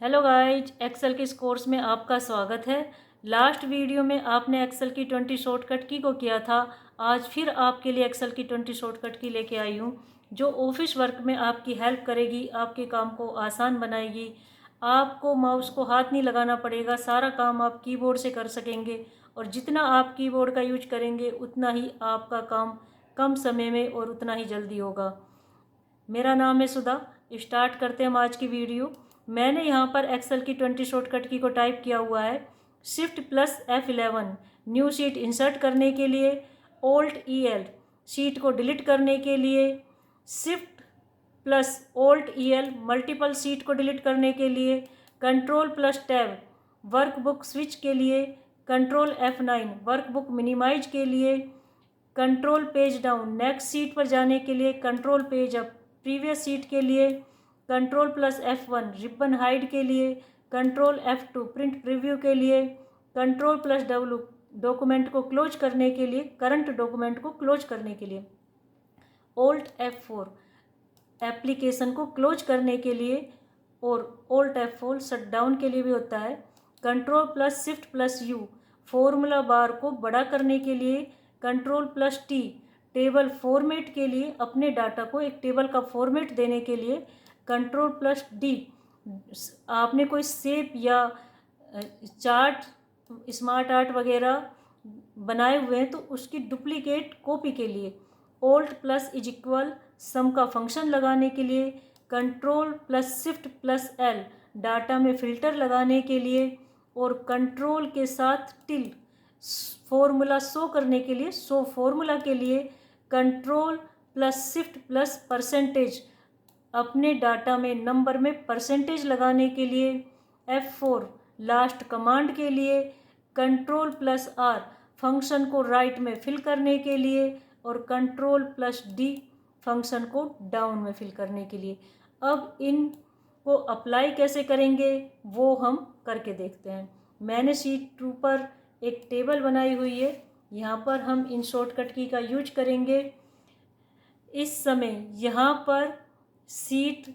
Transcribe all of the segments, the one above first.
Hello guys, Excel के इस course में आपका स्वागत है। लास्ट वीडियो में आपने एक्सेल की 20 शॉर्टकट की को किया था। आज फिर आपके लिए एक्सेल की 20 शॉर्टकट की लेके आई हूँ, जो ऑफिस वर्क में आपकी हेल्प करेगी, आपके काम को आसान बनाएगी। आपको माउस को हाथ नहीं लगाना पड़ेगा, सारा काम आप कीबोर्ड से कर सकेंगे और जितना आप कीबोर्ड का यूज करेंगे उतना ही आपका काम कम समय में और उतना ही जल्दी होगा। मेरा नाम है सुधा। स्टार्ट करते हैं हम आज की वीडियो। मैंने यहाँ पर एक्सेल की 20 शॉर्टकट की को टाइप किया हुआ है। Shift plus F11 new sheet insert करने के लिए, Alt-EL शीट को डिलीट करने के लिए, shift plus Alt-EL multiple sheet को डिलीट करने के लिए, control plus tab workbook switch के लिए, कंट्रोल F9 वर्कबुक मिनिमाइज के लिए, control page down next seat पर जाने के लिए, control page up previous seat के लिए, control plus F1 ribbon hide के लिए, कंट्रोल F2 प्रिंट प्रीव्यू के लिए, कंट्रोल प्लस W डॉक्यूमेंट को क्लोज करने के लिए, करंट डॉक्यूमेंट को क्लोज करने के लिए, Alt F4 एप्लीकेशन को क्लोज करने के लिए और Alt F4 शट डाउन के लिए भी होता है। Control plus shift plus U formula bar को बड़ा करने के लिए, control plus T table format के लिए, अपने डाटा को एक टेबल का फॉर्मेट देने के लिए, कंट्रोल प्लस D आपने कोई शेप या चार्ट, स्मार्ट आर्ट वगैरह बनाए हुए हैं तो उसकी डुप्लीकेट कॉपी के लिए, Alt प्लस इज इक्वल सम का फंक्शन लगाने के लिए, control plus shift plus L data में फ़िल्टर लगाने के लिए और कंट्रोल के साथ टिल फॉर्मूला शो करने के लिए, शो फॉर्मूला के लिए, control plus shift plus percentage अपने डाटा में नंबर में परसेंटेज लगाने के लिए, F4 लास्ट कमांड के लिए, कंट्रोल प्लस R फंक्शन को राइट में फिल करने के लिए और कंट्रोल प्लस D फंक्शन को डाउन में फिल करने के लिए। अब इन को अप्लाई कैसे करेंगे वो हम करके देखते हैं। मैंने शीट 2 पर एक टेबल बनाई हुई है, यहाँ पर हम इन शॉर्टकट की का यूज करेंगे। इस समय यहाँ पर शीट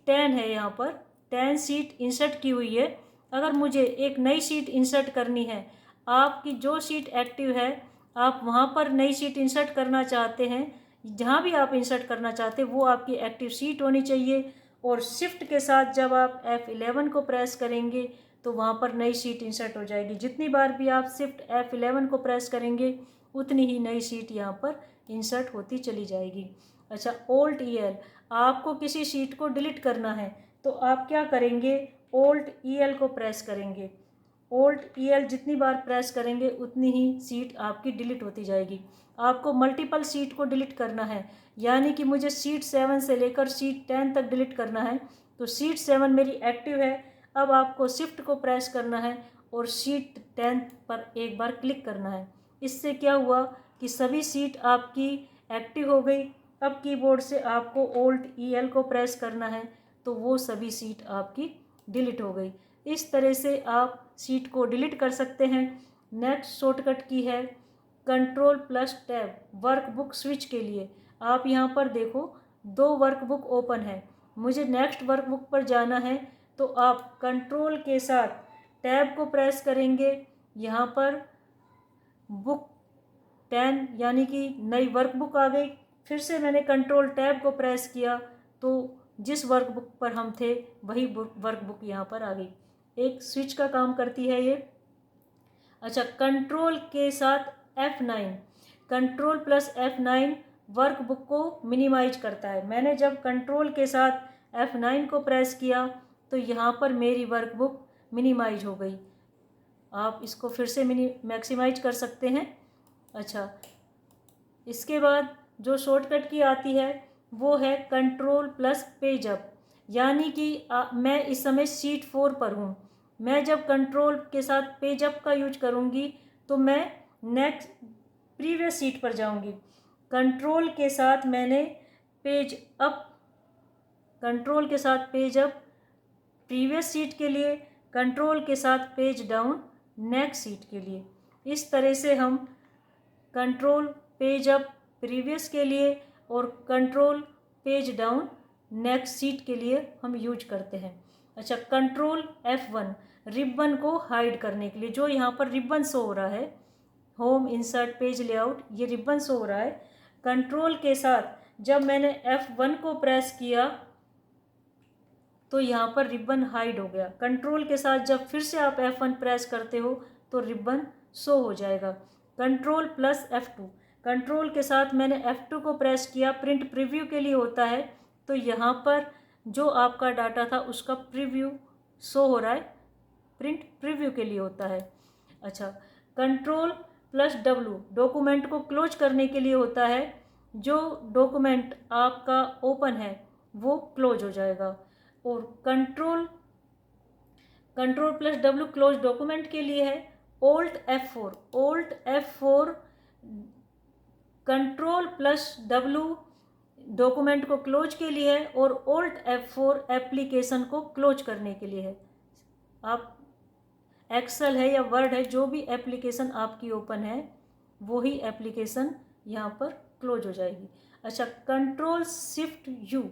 10 है, यहाँ पर 10 शीट इंसर्ट की हुई है। अगर मुझे एक नई शीट इंसर्ट करनी है, आपकी जो शीट एक्टिव है आप वहाँ पर नई शीट इंसर्ट करना चाहते हैं, जहाँ भी आप इंसर्ट करना चाहते हैं वो आपकी एक्टिव शीट होनी चाहिए और शिफ्ट के साथ जब आप F11 को प्रेस करेंगे तो वहाँ पर नई शीट इंसर्ट हो जाएगी। जितनी बार भी आप शिफ्ट F11 को प्रेस करेंगे उतनी ही नई शीट यहाँ पर इंसर्ट होती चली जाएगी। अच्छा, Alt-EL आपको किसी शीट को डिलीट करना है तो आप क्या करेंगे, Alt-EL को प्रेस करेंगे। Alt-EL जितनी बार प्रेस करेंगे उतनी ही सीट आपकी डिलीट होती जाएगी। आपको मल्टीपल सीट को डिलीट करना है, यानी कि मुझे सीट 7 से लेकर सीट 10 तक डिलीट करना है। तो सीट 7 मेरी एक्टिव है, अब आपको शिफ्ट को प्रेस करना है और सीट 10 पर एक बार क्लिक करना है। इससे क्या हुआ कि सभी सीट आपकी एक्टिव हो गई। अब कीबोर्ड से आपको Alt-EL को प्रेस करना है तो वो सभी सीट आपकी डिलीट हो गई। इस तरह से आप सीट को डिलीट कर सकते हैं। नेक्स्ट शॉर्टकट की है control plus tab workbook switch के लिए। आप यहाँ पर देखो 2 वर्कबुक ओपन है, मुझे नेक्स्ट वर्कबुक पर जाना है तो आप कंट्रोल के साथ टैब को प्रेस करेंगे। यहाँ पर बुक 10 यानी कि नई वर्कबुक आ गई। फिर से मैंने कंट्रोल टैब को प्रेस किया तो जिस वर्कबुक पर हम थे वही वर्कबुक यहाँ पर आ गई। एक स्विच का काम करती है ये। अच्छा, कंट्रोल के साथ F9 control plus F9 workbook को मिनिमाइज करता है। मैंने जब कंट्रोल के साथ F9 को प्रेस किया तो यहाँ पर मेरी वर्कबुक मिनिमाइज हो गई। आप इसको फिर से मैक्सिमाइज कर सकते हैं। अच्छा, इसके बाद जो शॉर्टकट की आती है वो है कंट्रोल प्लस पेज अप, यानी कि मैं इस समय शीट 4 पर हूँ। मैं जब कंट्रोल के साथ पेज अप का यूज करूँगी तो मैं नेक्स्ट प्रीवियस शीट पर जाऊँगी। कंट्रोल के साथ मैंने पेज अप, कंट्रोल के साथ पेज अप प्रीवियस शीट के लिए, कंट्रोल के साथ पेज डाउन नेक्स्ट शीट के लिए। इस तरह से हम कंट्रोल पेज अप प्रीवियस के लिए और control page down next seat के लिए हम यूज करते हैं। अच्छा, कंट्रोल F1 रिबन को हाइड करने के लिए, जो यहाँ पर रिबन शो हो रहा है, होम, इंसर्ट, पेज लेआउट, ये रिबन शो हो रहा है। कंट्रोल के साथ जब मैंने F1 को प्रेस किया तो यहाँ पर रिबन हाइड हो गया। कंट्रोल के साथ जब फिर से आप F1 प्रेस करते हो तो रिबन शो हो जाएगा। कंट्रोल प्लस F2, कंट्रोल के साथ मैंने F2 को प्रेस किया, प्रिंट प्रीव्यू के लिए होता है, तो यहाँ पर जो आपका डाटा था उसका प्रीव्यू शो हो रहा है, प्रिंट प्रीव्यू के लिए होता है। अच्छा, कंट्रोल प्लस W डॉक्यूमेंट को क्लोज करने के लिए होता है, जो डॉक्यूमेंट आपका ओपन है वो क्लोज हो जाएगा। और control plus W close document के लिए है। Alt F4 control plus W document को क्लोज के लिए है, और Alt F4 एप्लीकेशन को क्लोज करने के लिए है। आप एक्सेल है या वर्ड है, जो भी एप्लीकेशन आपकी ओपन है वही एप्लीकेशन यहाँ पर क्लोज हो जाएगी। अच्छा, control shift U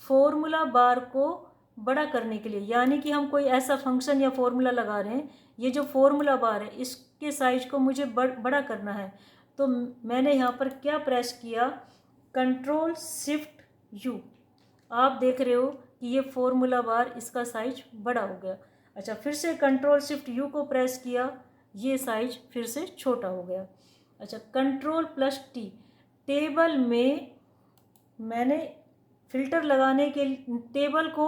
formula bar को बड़ा करने के लिए, यानी कि हम कोई ऐसा फंक्शन या फॉर्मूला लगा रहे हैं, ये जो फॉर्मूला बार है इसके साइज को मुझे बड़ा करना है, तो मैंने यहाँ पर क्या प्रेस किया, कंट्रोल शिफ्ट U। आप देख रहे हो कि ये फॉर्मूला बार, इसका साइज बड़ा हो गया। अच्छा, फिर से कंट्रोल शिफ्ट U को प्रेस किया, ये साइज फिर से छोटा हो गया। अच्छा, कंट्रोल प्लस T टेबल में मैंने फिल्टर लगाने के, टेबल को,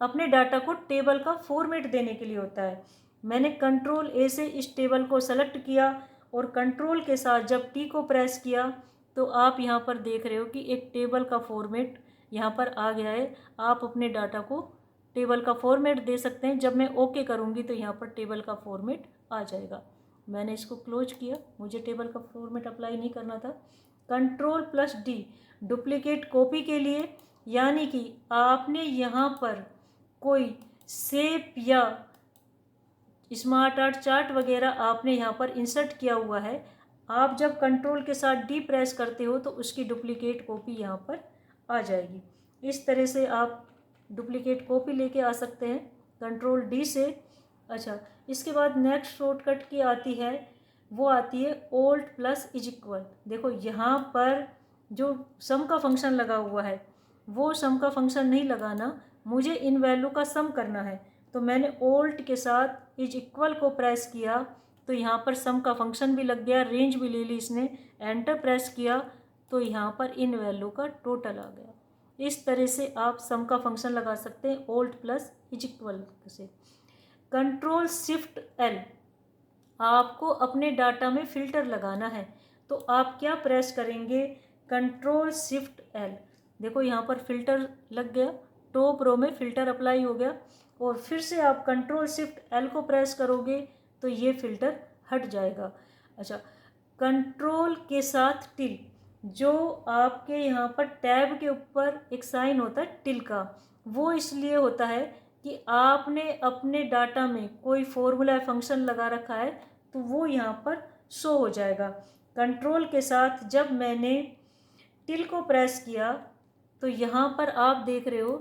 अपने डाटा को टेबल का फॉर्मेट देने के लिए होता है। मैंने कंट्रोल A से इस टेबल को सेलेक्ट किया और कंट्रोल के साथ जब T को प्रेस किया तो आप यहाँ पर देख रहे हो कि एक टेबल का फॉर्मेट यहाँ पर आ गया है। आप अपने डाटा को टेबल का फॉर्मेट दे सकते हैं। जब मैं ओके करूँगी तो यहाँ पर टेबल का फॉर्मेट आ जाएगा। मैंने इसको क्लोज किया, मुझे टेबल का फॉर्मेट अप्लाई नहीं करना था। Control plus D duplicate copy के लिए, यानी कि आपने यहाँ पर कोई शेप या स्मार्ट आर्ट चार्ट वगैरह आपने यहाँ पर इंसर्ट किया हुआ है, आप जब कंट्रोल के साथ D प्रेस करते हो तो उसकी डुप्लीकेट कॉपी यहाँ पर आ जाएगी। इस तरह से आप डुप्लीकेट कॉपी लेके आ सकते हैं कंट्रोल D से। अच्छा, इसके बाद नेक्स्ट शॉर्टकट की आती है, वो आती है Alt प्लस इज इक्वल। देखो यहाँ पर जो सम का फंक्शन लगा हुआ है वो सम का फंक्शन नहीं लगाना, मुझे इन वैल्यू का सम करना है, तो मैंने Alt के साथ इज इक्वल को प्रेस किया तो यहाँ पर सम का फंक्शन भी लग गया, रेंज भी ले ली इसने, एंटर प्रेस किया तो यहाँ पर इन वैल्यू का टोटल आ गया। इस तरह से आप सम का फंक्शन लगा सकते हैं Alt प्लस इज इक्वल से। कंट्रोल शिफ्ट L आपको अपने डाटा में फ़िल्टर लगाना है, तो आप क्या प्रेस करेंगे, कंट्रोल शिफ्ट L। देखो यहाँ पर फ़िल्टर लग गया, टॉप रो में फ़िल्टर अप्लाई हो गया, और फिर से आप कंट्रोल शिफ्ट L को प्रेस करोगे तो ये फ़िल्टर हट जाएगा। अच्छा, कंट्रोल के साथ टिल, जो आपके यहाँ पर टैब के ऊपर एक साइन होता है टिल का, वो इसलिए होता है कि आपने अपने डाटा में कोई फॉर्मूला फंक्शन लगा रखा है तो वो यहाँ पर शो हो जाएगा। कंट्रोल के साथ जब मैंने टिल को प्रेस किया तो यहाँ पर आप देख रहे हो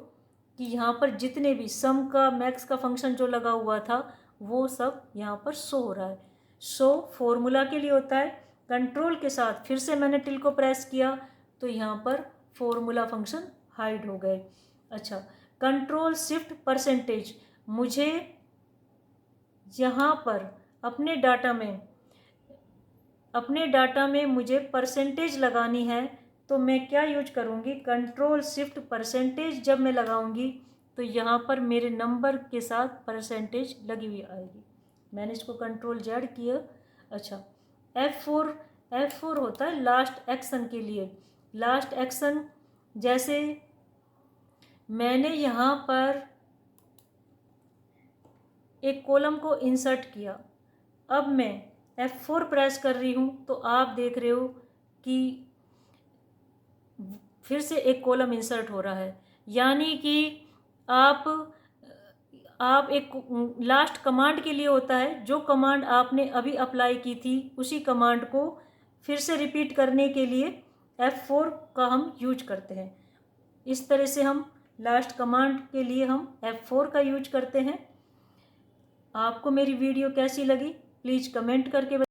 कि यहाँ पर जितने भी सम का, मैक्स का फंक्शन जो लगा हुआ था वो सब यहाँ पर शो हो रहा है। शो फॉर्मूला के लिए होता है। कंट्रोल के साथ फिर से मैंने टिल को प्रेस किया तो यहाँ पर फॉर्मूला फंक्शन हाइड हो गए। अच्छा, कंट्रोल शिफ्ट परसेंटेज, मुझे यहाँ पर अपने डाटा में मुझे परसेंटेज लगानी है, तो मैं क्या यूज करूँगी, कंट्रोल शिफ्ट परसेंटेज जब मैं लगाऊंगी तो यहाँ पर मेरे नंबर के साथ परसेंटेज लगी हुई आएगी। मैंने इसको कंट्रोल Z किया। अच्छा, F4 होता है लास्ट एक्शन के लिए। लास्ट एक्शन, जैसे मैंने यहाँ पर एक कॉलम को इंसर्ट किया, अब मैं F4 प्रेस कर रही हूँ तो आप देख रहे हो कि फिर से एक कॉलम इंसर्ट हो रहा है, यानी कि आप एक लास्ट कमांड के लिए होता है, जो कमांड आपने अभी अप्लाई की थी उसी कमांड को फिर से रिपीट करने के लिए F4 का हम यूज करते हैं। इस तरह से हम लास्ट कमांड के लिए हम F4 का यूज करते हैं। आपको मेरी वीडियो कैसी लगी प्लीज़ कमेंट करके